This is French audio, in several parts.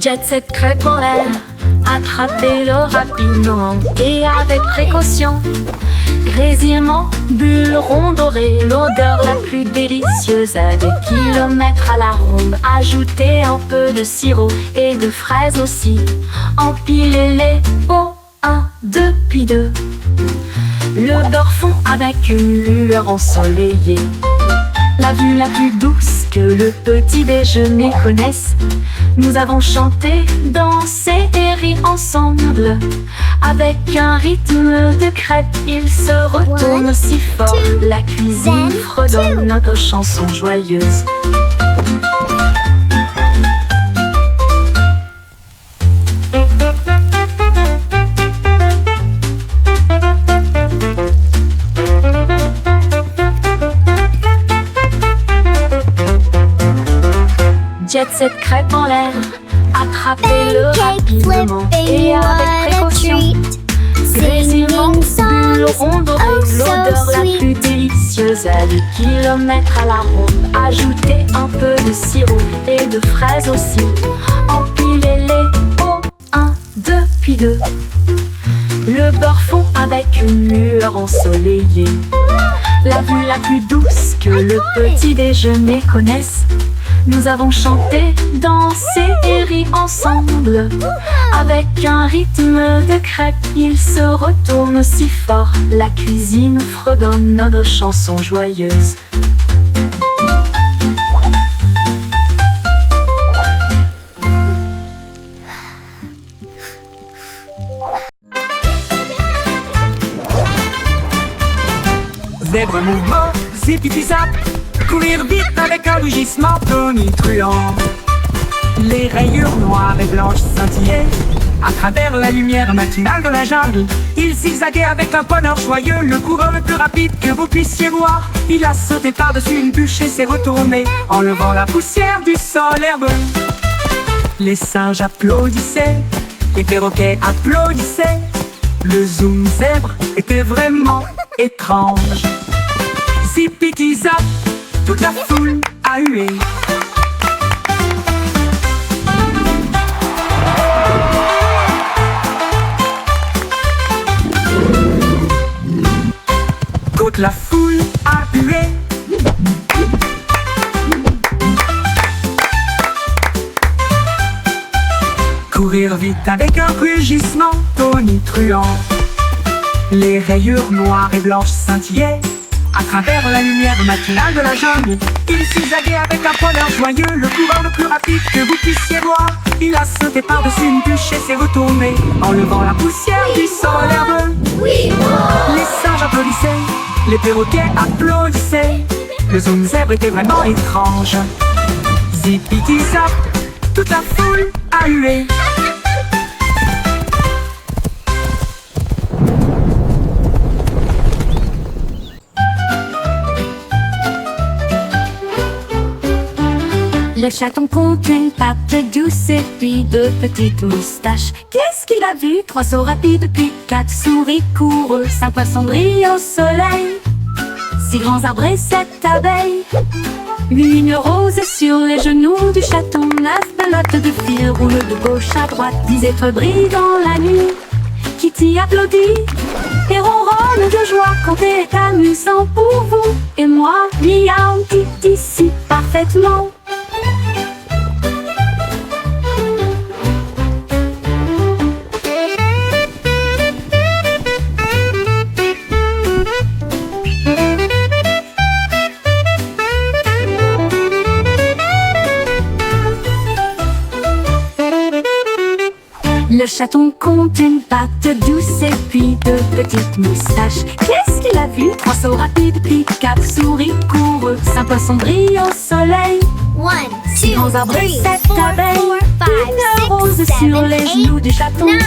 Jet set crêpe en l'air, attrapez-le rapidement et avec précaution. Grésillement, bulles rondes dorées, l'odeur la plus délicieuse. À des kilomètres à la ronde, ajoutez un peu de sirop et de fraises aussi. Empilez-les au 1, 2, puis 2. Le beurre fond avec une lueur ensoleillée. La vue la plus douce que le petit déjeuner connaisse. Nous avons chanté, dansé et ri ensemble. Avec un rythme de crêpe, il se retourne si fort. La cuisine fredonne notre chanson joyeuse. Jet set crêpe en l'air, attrapez-le rapidement et avec précaution. Grésillement, bulles rondes dorées, l'odeur la plus délicieuse. À des kilomètres à la ronde, ajoutez un peu de sirop et de fraises aussi. Empilez-les au 1, 2, puis 2. Le beurre fond avec une lueur ensoleillée. La vue la plus douce que le petit déjeuner connaisse. Nous avons chanté, dansé et ri ensemble. Avec un rythme de crêpe, il se retourne si fort. La cuisine fredonne notre chanson joyeuse. Zèbre mouvement, zippity zap. Courir vite avec un rugissement tonitruant. Les rayures noires et blanches scintillaient à travers la lumière matinale de la jungle. Il zigzaguait avec un bonheur joyeux, le coureur le plus rapide que vous puissiez voir. Il a sauté par-dessus une bûche et s'est retourné, enlevant la poussière du sol herbeux. Les singes applaudissaient, les perroquets applaudissaient. Le zoom zèbre était vraiment étrange. Zippity zap, toute la foule a hué. Toute la foule a hué. Courir vite avec un rugissement tonitruant. Les rayures noires et blanches scintillaient à travers la lumière matinale de la jungle. Il zigzaguait avec un bonheur joyeux, le coureur le plus rapide que vous puissiez voir. Il a sauté par-dessus une bûche et s'est retourné, enlevant la poussière du sol herbeux. Les singes applaudissaient, les perroquets applaudissaient. Le zoom zèbre était vraiment étrange. Zippity zap, toute la foule a hué. Le chaton compte une patte douce et puis deux petites moustaches. Qu'est-ce qu'il a vu? 3 sauts rapides puis 4 souris coureux. 5 poissons brillent au soleil, 6 grands arbres et 7 abeilles. Une rose sur les genoux du chaton. 9 pelotes de fil roulent de gauche à droite. 10 étoiles brillent dans la nuit. Kitty applaudit et ronronne de joie. Compter est amusant pour vous et moi. Miaou, Kitty si parfaitement. Le chaton compte une patte douce et puis 2 petites moustaches. Qu'est-ce qu'il a vu? 3 sauts rapides puis 4 souris coureux. 5 poissons brillent au soleil, 6 grands arbres et 7 abeilles. Une rose sur les genoux du chaton. 9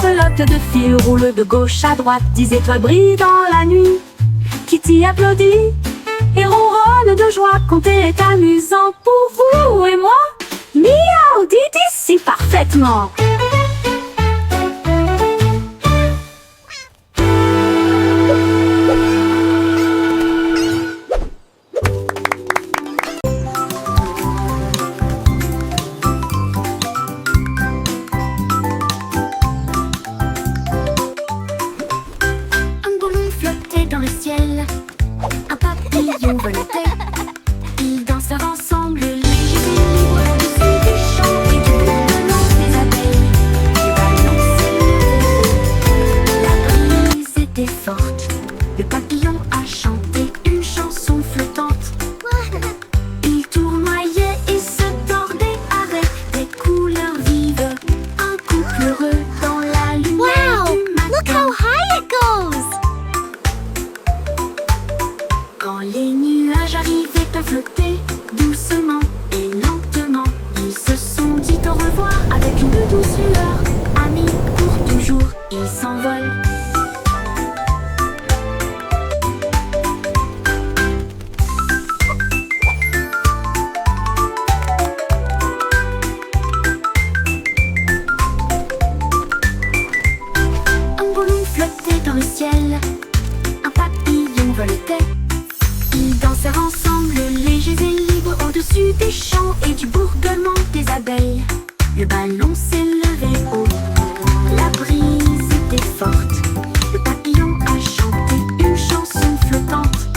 pelotes de fil roulent de gauche à droite. 10 étoiles brillent dans la nuit. Kitty applaudit et ronronne de joie. Compter est amusant pour vous et moi. Miaou, dites ici parfaitement. au-dessus des champs et du bourdonnement des abeilles, le ballon s'est levé haut. La brise était forte. Le papillon a chanté une chanson flottante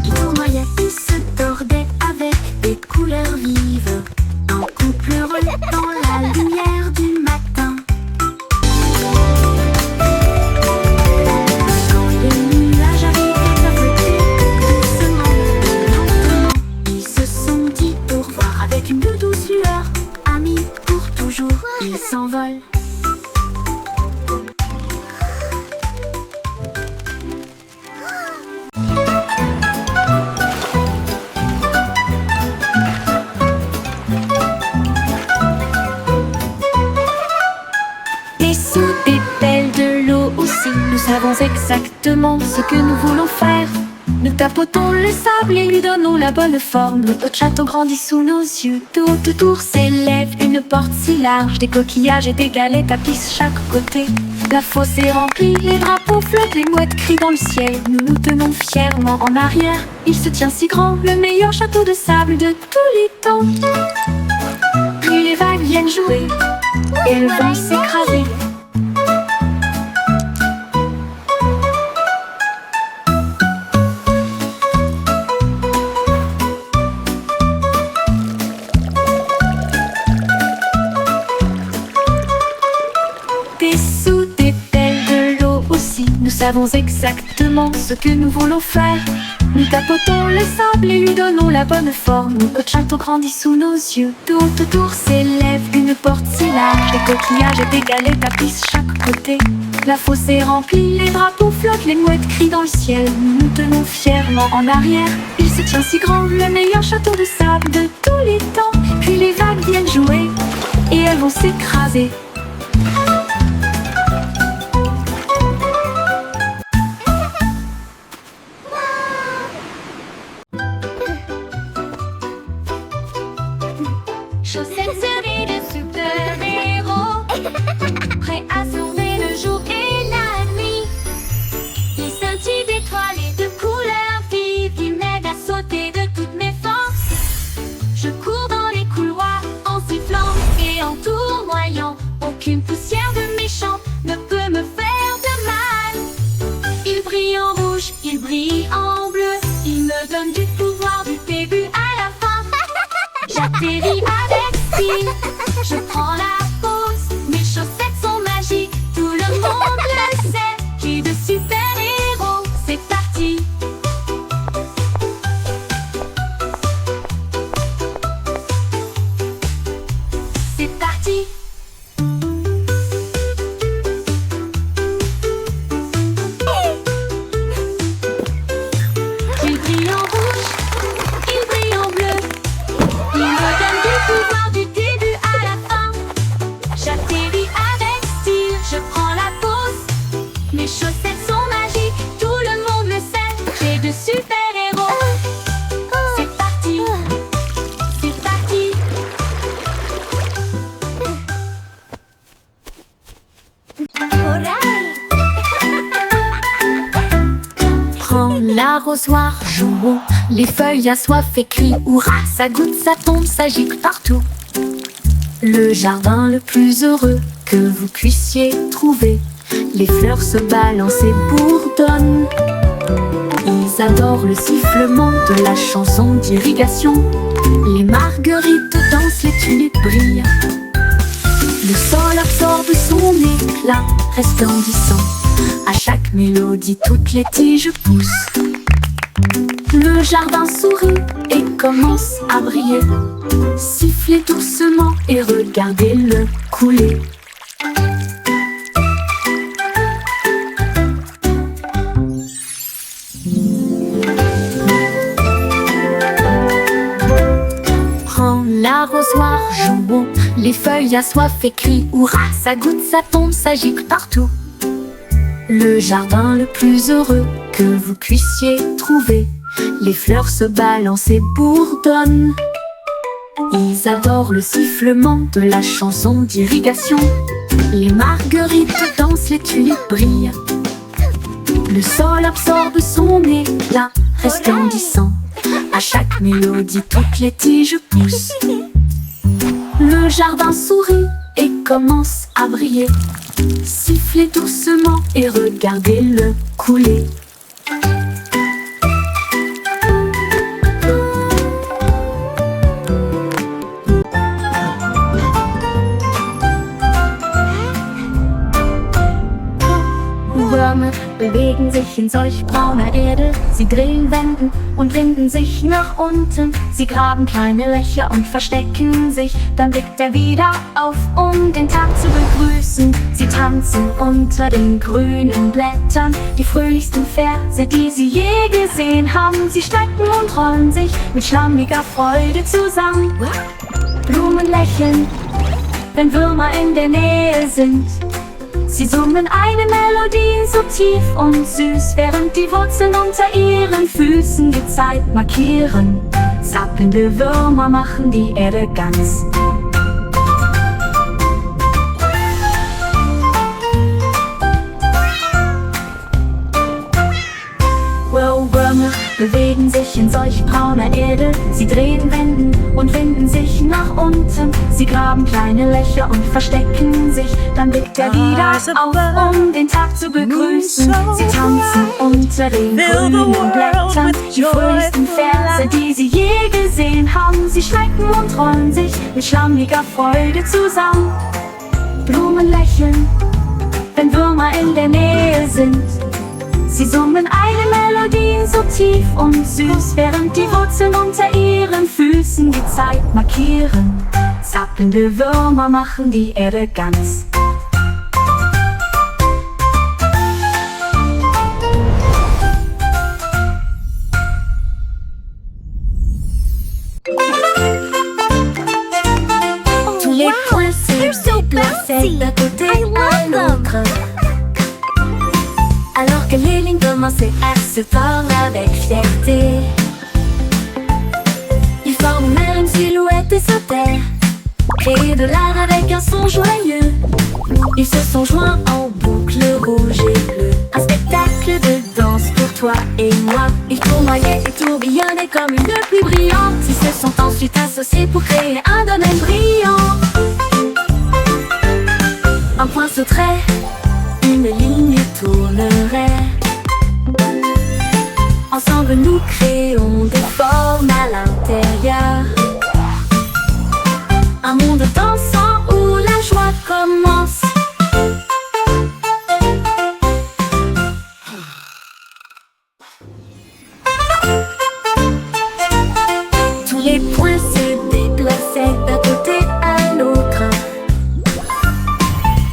qui tournoyait et se tordait avec des couleurs vives. Un couple heureux dans la lumière du matin. Quand les nuages arrivaient à flotter doucement, lentement, ils se sont dit au revoir avec une douce lueur. Amis pour toujours, ils s'envolent. Sous des pelles de l'eau aussi, nous savons exactement ce que nous voulons faire. Nous tapotons le sable et lui donnons la bonne forme. Notre château grandit sous nos yeux. Tour de tour s'élève une porte si large. Des coquillages et des galets tapissent chaque côté. La fosse est remplie, les drapeaux flottent, les mouettes crient dans le ciel. Nous nous tenons fièrement en arrière. Il se tient si grand, le meilleur château de sable de tous les temps. Puis les vagues viennent jouer et le vent s'écraser. Sous des pelles de l'eau aussi, nous savons exactement ce que nous voulons faire. Nous tapotons le sable et lui donnons la bonne forme. Notre château grandit sous nos yeux. Tour de tour s'élève une porte si large. Des coquillages et des galets tapissent chaque côté. La fosse est remplie, les drapeaux flottent, les mouettes crient dans le ciel. Nous nous tenons fièrement en arrière. Il se tient si grand, le meilleur château de sable de tous les temps. Puis les vagues viennent jouer et elles vont s'écraser. Chaussettes servies de super-héros, prêts à sauver le jour et la nuit. Ils scintillent d'étoiles et de couleurs vives, ils m'aident à sauter de toutes mes forces. Je cours dans les couloirs en sifflant et en tournoyant. Aucune poussière de méchant ne peut me faire de mal. Ils brillent en rouge, ils brillent en bleu, ils me donnent du pouvoir du début à la fin. J'atterris avec style, je prends la pause. Mes chaussettes sont magiques, tout le monde le sait. J'ai de super-héros, c'est parti. C'est parti. Il brille en rouge, il brille en bleu, il me donne du pouvoir du début à la fin. J'atterris avec style, je prends la pause. Mes chaussettes sont magiques, tout le monde le sait. J'ai de super-héros. C'est parti, c'est parti. Prends l'arrosoir, jouons. Les feuilles assoiffées crient hurrah. Ça goutte, ça tombe, ça gicle partout. Le jardin le plus heureux que vous puissiez trouver. Les fleurs se balancent et bourdonnent. Ils adorent le sifflement de la chanson d'irrigation. Les marguerites dansent, les tulipes brillent. Le sol absorbe son éclat resplendissant. À chaque mélodie, toutes les tiges poussent. Le jardin sourit et commence à briller. Sifflez doucement et regardez-le couler. Prends l'arrosoir, jouons. Les feuilles assoiffées crient hurrah. Ça goutte, ça tombe, ça gicle partout. Le jardin le plus heureux que vous puissiez trouver. Les fleurs se balancent et bourdonnent. Ils adorent le sifflement de la chanson d'irrigation. Les marguerites dansent, les tulipes brillent. Le sol absorbe son éclat resplendissant. À chaque mélodie, toutes les tiges poussent. Le jardin sourit et commence à briller. Sifflez doucement et regardez-le couler. Würmer bewegen sich in solch brauner Erde. Sie drehen, wenden und winden sich nach unten. Sie graben kleine Löcher und verstecken sich. Dann blickt er wieder auf, um den Tag zu begrüßen. Sie tanzen unter den grünen Blättern. Die fröhlichsten Verse, die sie je gesehen haben. Sie strecken und rollen sich mit schlammiger Freude zusammen. Blumen lächeln, wenn Würmer in der Nähe sind. Sie summen eine Melodie so tief und süß, während die Wurzeln unter ihren Füßen die Zeit markieren. Zappelnde Würmer machen die Erde ganz. Würmer bewegen sich in solch brauner Erde. Sie drehen, wenden und winden sich nach unten. Sie graben kleine Löcher und verstecken sich. Dann blickt er wieder auf, um den Tag zu begrüßen. Sie tanzen unter den grünen Blättern. Die fröhlichsten Verse, die sie je gesehen haben. Sie schrecken und rollen sich mit schlammiger Freude zusammen. Blumen lächeln, wenn Würmer in der Nähe sind. Sie summen eine Melodie so tief und süß, während die Wurzeln unter ihren Füßen die Zeit markieren. Zappelnde Würmer machen die Erde ganz. Tous les points se déplaçaient d'un côté à l'autre. Alors que les lignes commençaient à se tordre avec fierté. Ils forment même une silhouette et sautèrent, créer de l'art avec un son joyeux. Ils se sont joints en boucle rouge et bleue. Un spectacle de danse pour toi et moi. Ils tournoyaient et tourbillonnaient comme une pluie brillante. Ils se sont ensuite associés pour créer un domaine brillant. Un point sauterait, une ligne tournerait. Ensemble nous créons des formes à l'intérieur. Un monde dansant où la joie commence. Tous les points se déplaçaient d'un côté à l'autre.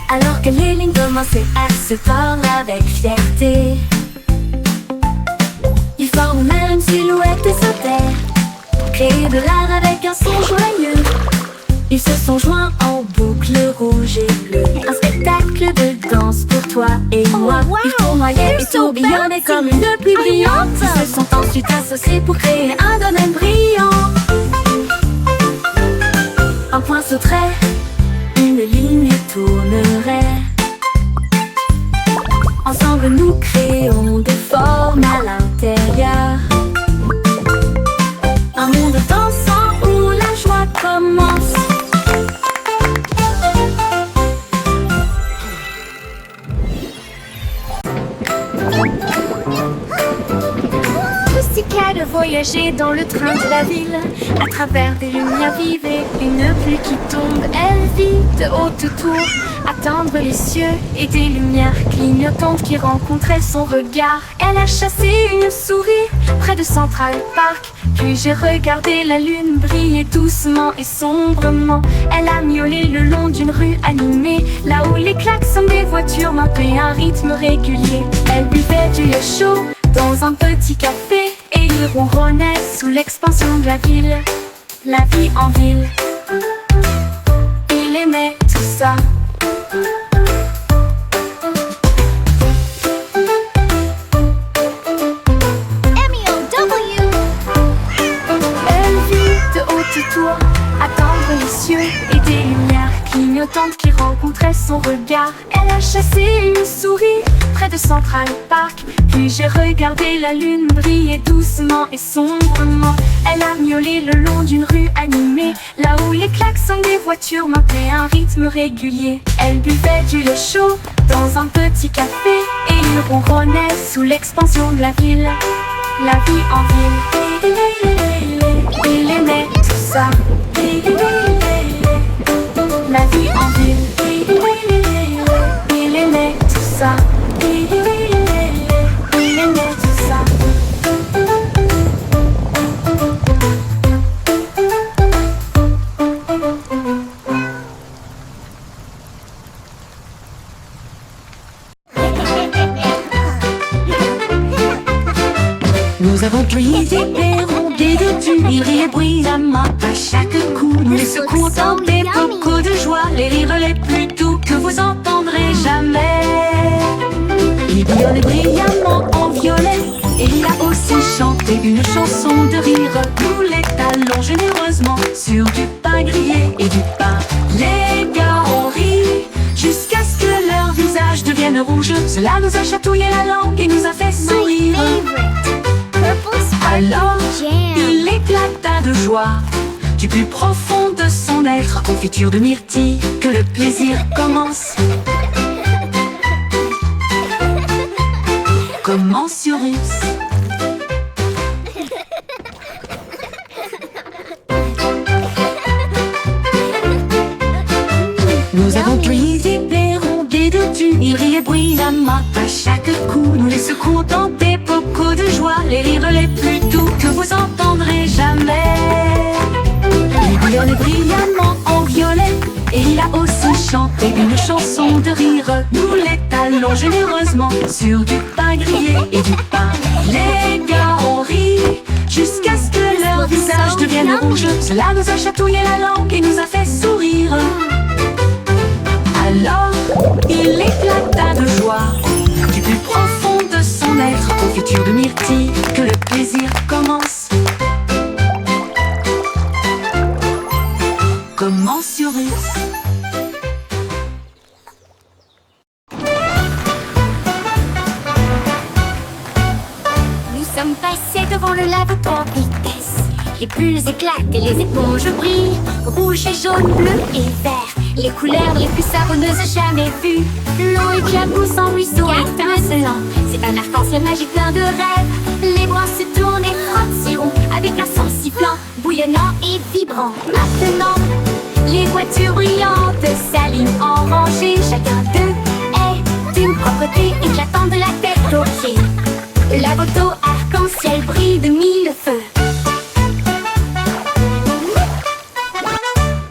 Alors que les lignes commençaient à se tordre avec fierté. Ils forment même une silhouette et sautèrent, créer de l'art avec un son joyeux. Ils se sont joints en boucle rouge et bleue. Un spectacle de danse pour toi et moi. Ils tournoyaient et tourbillonnaient comme une pluie brillante. Ils se sont ensuite associés pour créer un domaine brillant. Un point sauterait, une ligne tournerait. Ensemble nous créons des formes à l'intérieur. Un monde dansant où la joie commence. Si cas de voyager dans le train de la ville, à travers des lumières vives et une pluie qui tombe. Elle vit de haute tour, atteindre les cieux et des lumières clignotantes qui rencontraient son regard. Elle a chassé une souris près de Central Park. Puis j'ai regardé la lune briller doucement et sombrement. Elle a miaulé le long d'une rue animée, là où les klaxons des voitures marquaient un rythme régulier. Elle buvait du lait chaud dans un petit café et il ronronnait sous l'expansion de la ville. La vie en ville, il aimait tout ça. Elle vit de haute tour, attendre les cieux et des lumières clignotante qui rencontrait son regard. Elle a chassé une souris près de Central Park. Puis j'ai regardé la lune briller doucement et sombrement. Elle a miaulé le long d'une rue animée, là où les klaxons des voitures maintenaient un rythme régulier. Elle buvait du lait chaud dans un petit café et il ronronnait sous l'expansion de la ville. La vie en ville, il aimait tout ça. La vie en ville, il aimait tout ça. Il aimait tout ça. Nous avons crié des perrondés de tu, ils riaient bruyamment à chaque coup. Nous les secouons dans des bocaux de joie, les rires les plus doux que vous entendrez jamais. Il bouillonnait brillamment en violet, et il a aussi chanté une chanson de rire. Nous les talons généreusement sur du pain grillé et du pain. Les gars ont ri jusqu'à ce que leur visage devienne rouge. Cela nous a chatouillé la langue et nous a fait sourire. Alors, il éclata de joie du plus profond de son être. Confiture de myrtille, que le plaisir commence. Commence sur Russe. Nous avons cueilli des perrondés de tu, ils riaient bruyamment à chaque coup. Nous les secouons dans des bocaux de joie, les rires les plus doux que vous entendrez jamais. Il bouillonnait brillamment en violet, et il a aussi chanté une chanson de rire. Nous les talons généreusement sur du pain grillé et du pain. Les gars ont ri jusqu'à ce que leur visage devienne rouge. Cela nous a chatouillé la langue et nous a fait sourire. Alors, il éclata de joie du plus profond de son être. Confiture de myrtille, que le plaisir commence. Commence sur Russe. Nous sommes passés devant le lavabo en vitesse. Les bulles éclatent et les éponges brillent. Rouge et jaune, bleu et vert, les couleurs les plus savonneuses jamais vues. L'eau éclabousse en ruisseau étincelant. C'est un arc-en-ciel magique plein de rêves. Les bras se tournent et frottent si rond, avec un son sifflant, bouillonnant et vibrant. Maintenant, les voitures brillantes s'alignent en rangée. Chacun d'eux est d'une propreté éclatante de la tête aux pieds. La moto arc-en-ciel brille de mille feux.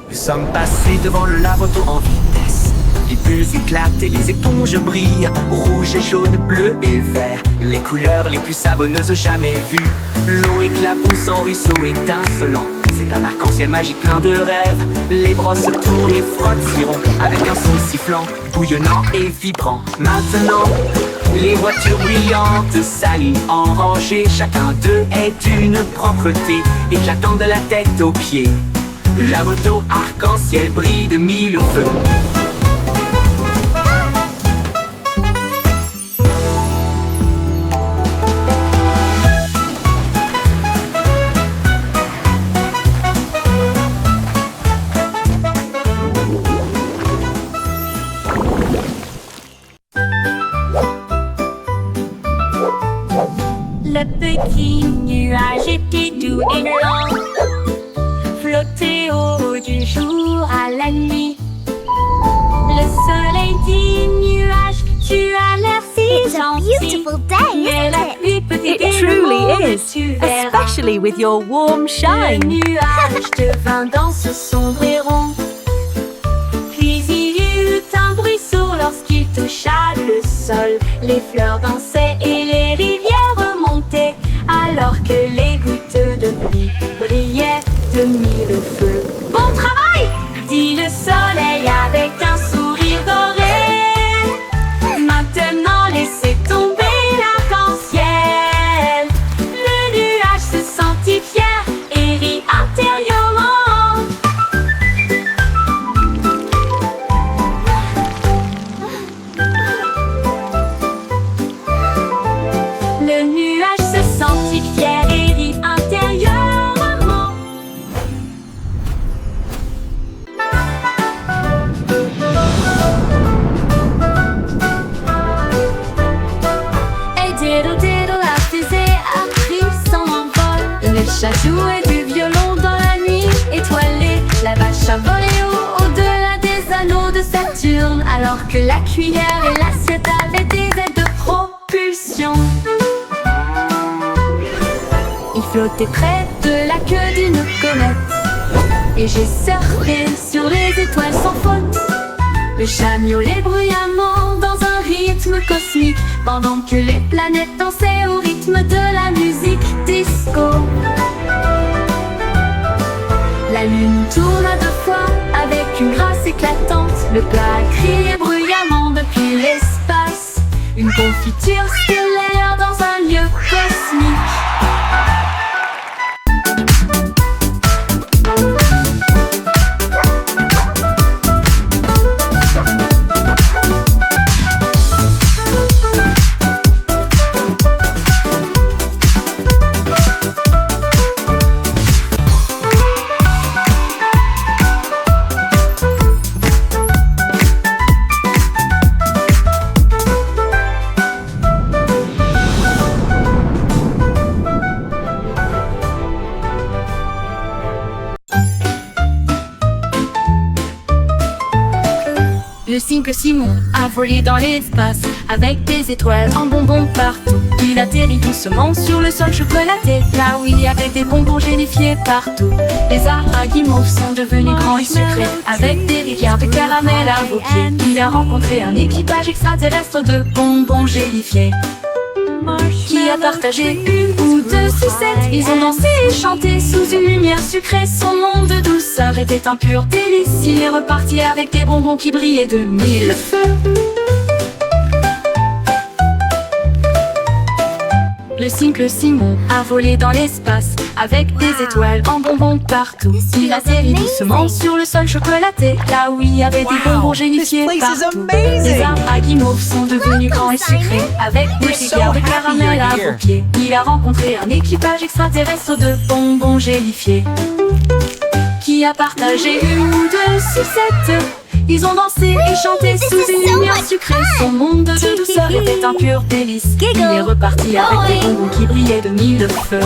Nous sommes passés devant le lavoto en vitesse. Les bulles éclatent et les éponges brillent. Rouge et jaune, bleu et vert, les couleurs les plus savonneuses jamais vues. L'eau éclabousse en ruisseau étincelant. C'est un arc-en-ciel magique plein de rêves. Les brosses tournent et frottent si rond, avec un son sifflant, bouillonnant et vibrant. Maintenant, les voitures brillantes s'alignent en rangée. Chacun d'eux est d'une propreté éclatante de la tête aux pieds. La moto arc-en-ciel brille de mille feux. Le petit nuage était doux et lent, flottait au haut du jour à la nuit. Le soleil dit nuage, tu as l'air si gentil. Mais la pluie peut It t'aider le truly monde, is, tu verras. especially with your warm Le shine. nuage devint dans ce sombre et rond. Puis il y eut un bruit sourd lorsqu'il toucha le sol. Les fleurs dansaient et les rivières remontaient, alors que les gouttes de pluie brillaient de mille feux. Bon travail, dit le soleil avec un sourire doré. Maintenant laissez tomber l'arc-en-ciel. Le nuage se sentit fier et rit intérieurement. alors que la cuillère et l'assiette avaient des ailes de propulsion. Il flottait près de la queue d'une comète, et j'ai surfé sur les étoiles sans faute. Le chat miaulait bruyamment dans un rythme cosmique, pendant que les planètes dansaient au rythme de la musique disco. La lune tourna 2 fois avec une grâce éclatante. Le plat criait bruyamment depuis l'espace, une confiture stellaire dans un lieu cosmique. Le simple Simon a volé dans l'espace avec des étoiles en bonbons partout. Il atterrit doucement sur le sol chocolaté, là où il y avait des bonbons gélifiés partout. Les arbres à guimauve sont devenus grands et sucrés, avec des rivières de caramel à vos pieds. Il a rencontré un équipage extraterrestre de bonbons gélifiés, qui a partagé une ou 2 sucettes. Ils ont dansé et chanté sous une lumière sucrée. Son monde de douceur était un pur délice. Il est reparti avec des bonbons qui brillaient de 1000 feux. Le simple Simon a volé dans l'espace avec des étoiles en bonbons partout. Il atterrit doucement sur le sol chocolaté, là où il y avait des bonbons gélifiés partout. Les arbres à guimauve sont devenus grands et sucrés, avec des rivières de caramel à vos pieds. Il a rencontré un équipage extraterrestre de bonbons gélifiés, qui a partagé une ou 2 sucettes. Ils ont dansé et chanté sous une lumière sucrée. Son monde de douceur était un pur délice. Il est reparti avec des bonbons qui brillaient de 1000 feux.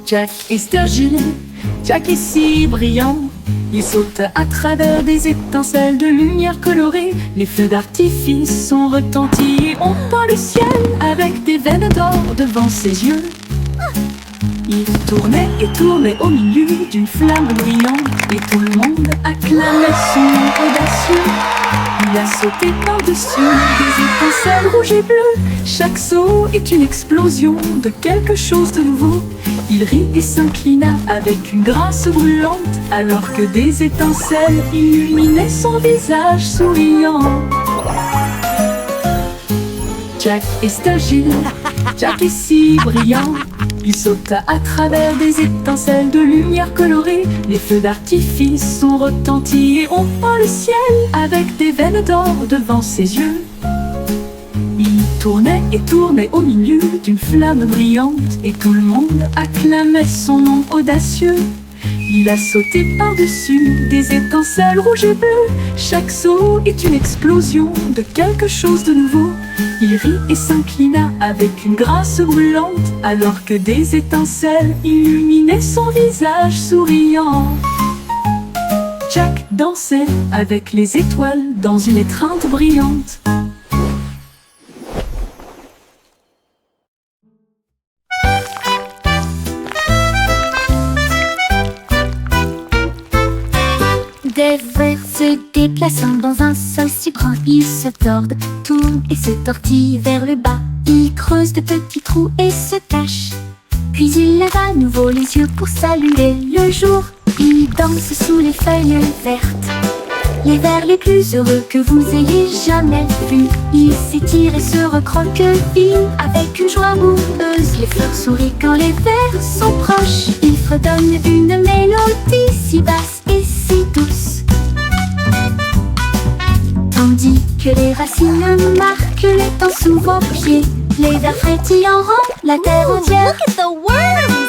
Jack et Sturgill, Jack est si brillant. Il saute à travers des étincelles de lumière colorée. Les feux d'artifice sont retentis, on peint le ciel avec des veines d'or devant ses yeux. Il tournait et tournait au milieu d'une flamme brillante, et tout le monde acclamait son nom audacieux. Il a sauté par-dessus des étincelles rouges et bleues. Chaque saut est une explosion de quelque chose de nouveau. Il rit et s'inclina avec une grâce brûlante, alors que des étincelles illuminaient son visage souriant. Jack est Sturgill, Jack est si brillant. Il sauta à travers des étincelles de lumière colorée. Les feux d'artifice sont retentis et on peint le ciel avec des veines d'or devant ses yeux. Il tournait et tournait au milieu d'une flamme brillante, et tout le monde acclamait son nom audacieux. Il a sauté par-dessus des étincelles rouges et bleues. Chaque saut est une explosion de quelque chose de nouveau. Il rit et s'inclina avec une grâce brûlante, alors que des étincelles illuminaient son visage souriant. Jack dansait avec les étoiles dans une étreinte brillante. Des vers se déplaçant dans un sol si grand, ils se tordent, tournent et se tortillent vers le bas. Ils creusent de petits trous et se cachent. Puis ils lèvent à nouveau les yeux pour saluer le jour. Ils dansent sous les feuilles vertes, les vers les plus heureux que vous ayez jamais vus. Ils s'étirent et se recroquevillent avec une joie amoureuse. Les fleurs sourient quand les vers sont proches. Ils fredonnent une mélodie si basse et si douce, tandis que les racines marquent les temps sous vos pieds. Les vers frétillants rendent la terre entière. Look at the worms!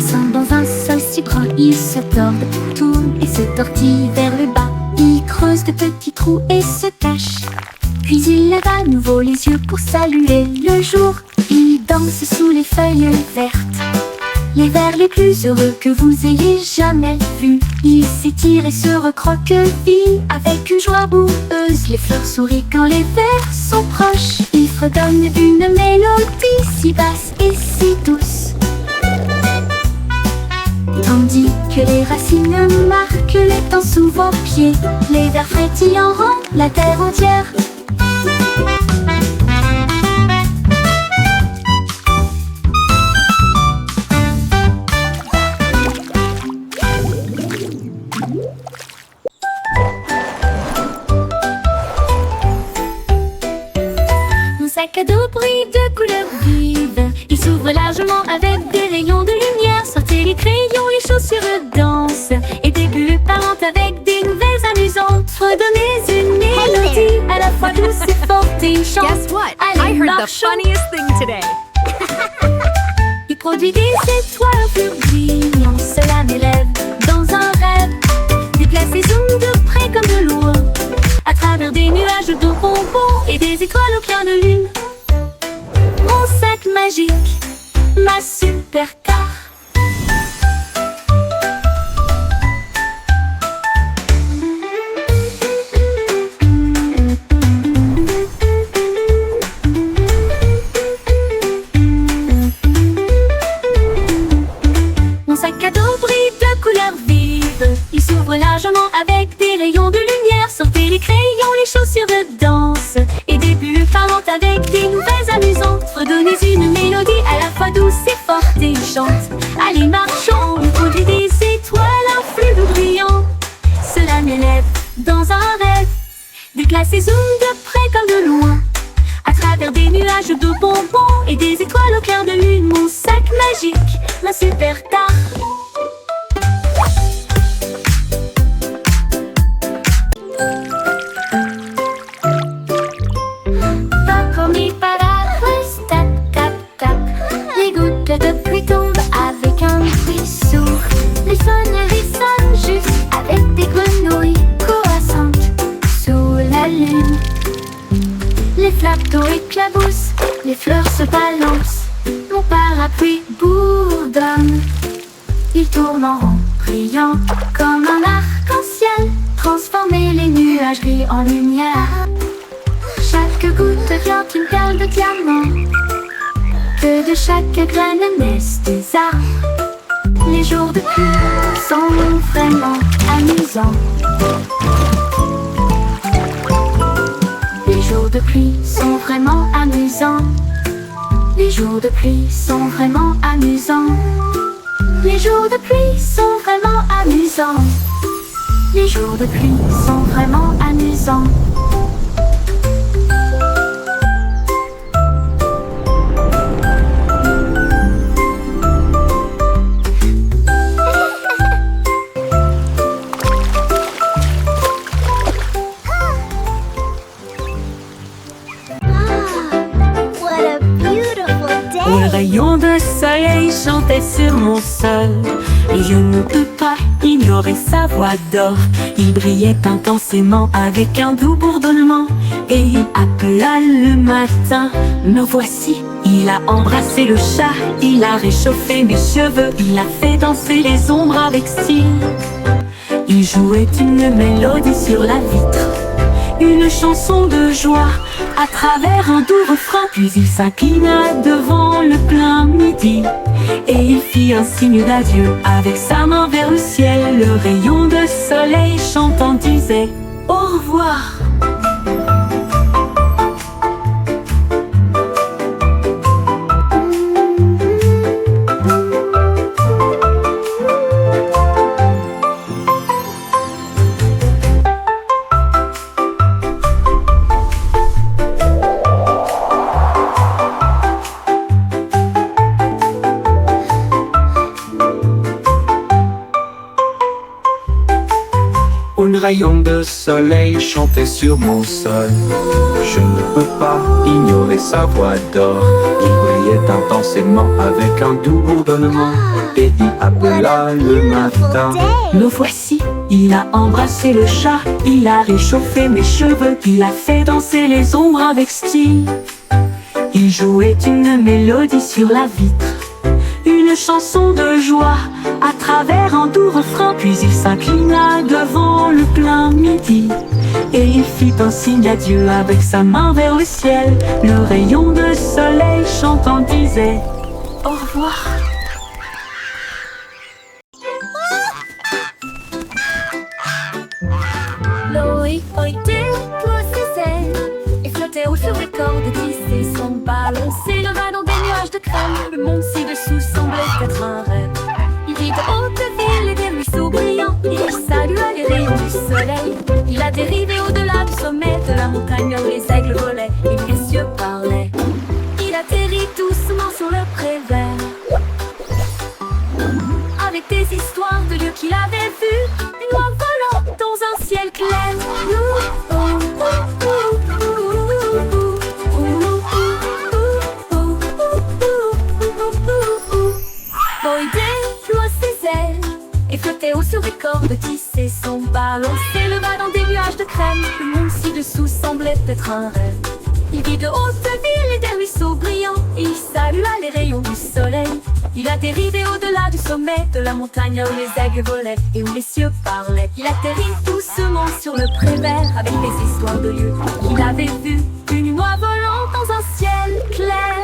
Passant dans un sol si grand, il se tord, tourne et se tortille vers le bas. Il creuse de petits trous et se cache. Puis il lève à nouveau les yeux pour saluer le jour. Il danse sous les feuilles vertes, les vers les plus heureux que vous ayez jamais vus. Il s'étire et se recroqueville avec une joie boueuse. Les fleurs sourient quand les vers sont proches. Il fredonne une mélodie si basse et si douce, tandis que les racines marquent les temps sous vos pieds. Les vers frétillants rendent la terre entière. Mon sac à dos brille de couleurs vives. Il s'ouvre largement avec des rayons de lumière. Sortez les crayons, les chaussures dansent, et des bulles parlent avec des nouvelles amusantes. Redonnez une mélodie à la fois douce et forte et chante. Guess what? Allez, I heard the marchons. funniest thing today. Il produit des étoiles plus brillantes. Cela m'élève dans un rêve. Déplace les zooms de près comme de loin, à travers des nuages de bonbons et des étoiles au clair de lune. Mon sac magique, ma super car. Mon sac à dos brille de couleurs vives. Il s'ouvre largement avec des rayons de lumière. Sortez les crayons, les chaussures dansent, et des bulles parlent avec des nouvelles amusantes. Redonnez une mélodie à la fois douce et forte et chante. Allez, marchons, on produit des étoiles, un flux brillant. Cela m'élève dans un rêve. Déplace et zoom de près comme de loin, à travers des nuages de bonbons et des étoiles au clair de lune. Mon sac magique, ma super car. Pas promis par la reste, tap, tap, tap. Les gouttes de pluie tombent avec un bruit sourd. Les sonneries sonnent juste avec des grenouilles croissantes sous la lune. Les flaques d'eau éclaboussent, les fleurs se balancent. Mon parapluie bourdonne. Il tourne en rond, brillant comme un arc-en-ciel. Transformer les nuages gris en lumière. Chaque goutte devient une perle de diamant. Que de chaque graine naissent des arbres. Les jours de pluie sont vraiment amusants. Les jours de pluie sont vraiment amusants. Les jours de pluie sont vraiment amusants. Les jours de pluie sont vraiment amusants. Les jours de pluie sont vraiment amusants. What a beautiful Le day! rayon de soleil chantait sur mon sol, et je ne peux pas ignorer sa voix d'or. Il brillait intensément avec un doux bourdonnement, et il appela le matin. Me voici, il a embrassé le chat, il a réchauffé mes cheveux, il a fait danser les ombres avec style. Il jouait une mélodie sur la vitre, une chanson de joie à travers un doux refrain. Puis il s'inclina devant le plein midi, et il fit un signe d'adieu avec sa main vers le ciel. Le rayon de soleil chantant disait au revoir. Un rayon de soleil chantait sur mon sol. Je ne peux pas ignorer sa voix d'or qui brillait intensément avec un doux bourdonnement. Teddy appela le matin. Le voici, il a embrassé le chat, il a réchauffé mes cheveux, il a fait danser les ombres avec style. Il jouait une mélodie sur la vitre, une chanson de joie à travers un doux refrain. Puis il s'inclina devant le plein midi et il fit un signe d'adieu avec sa main vers le ciel. Le rayon de soleil chantant disait au revoir. Loïc pointait tous ses ailes et flottait haut sur les cordes tissées. Son ballon s'éleva dans des nuages de crème. Le monde ci-dessous semblait être un rêve. Il vit de hautes villes et des ruisseaux brillants. Il salua les rayons du soleil. Il a dérivé au-delà du sommet de la montagne où les aigles volaient et les cieux parlaient. Il atterrit doucement sur le pré vert avec des histoires de lieux qu'il avait vus. Une oie volant dans un ciel clair. Boy déploie ses ailes et flottait haut sur les cordes tissées. Son ballon s'éleva dans des nuages de crème. Le monde ci-dessous semblait être un rêve. Il vit de hautes villes et des ruisseaux brillants. Il salua les rayons du soleil. Il a dérivé au-delà du sommet de la montagne où les aigles volaient et où les cieux parlaient. Il atterrit doucement sur le pré vert avec des histoires de lieux qu'il avait vus. Une oie volant dans un ciel clair.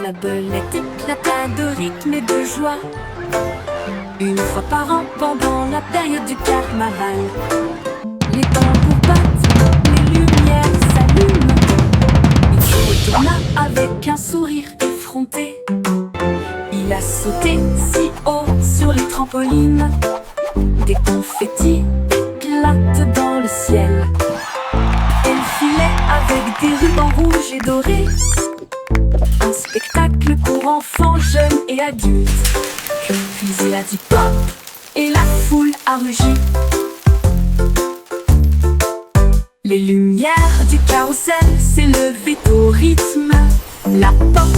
La belette éclata de rythme et de joie une fois par an pendant la période du carnaval. Les tambours battent, les lumières s'allument. Il se retourna avec un sourire effronté. Il a sauté si haut sur les trampolines. Des confettis éclatent dans le ciel. Elle filait avec des rubans rouges et dorés. Un spectacle pour enfants, jeunes et adultes. Puis il a dit pop et la foule a rugi. Les lumières du carrousel s'élevaient au rythme. La porte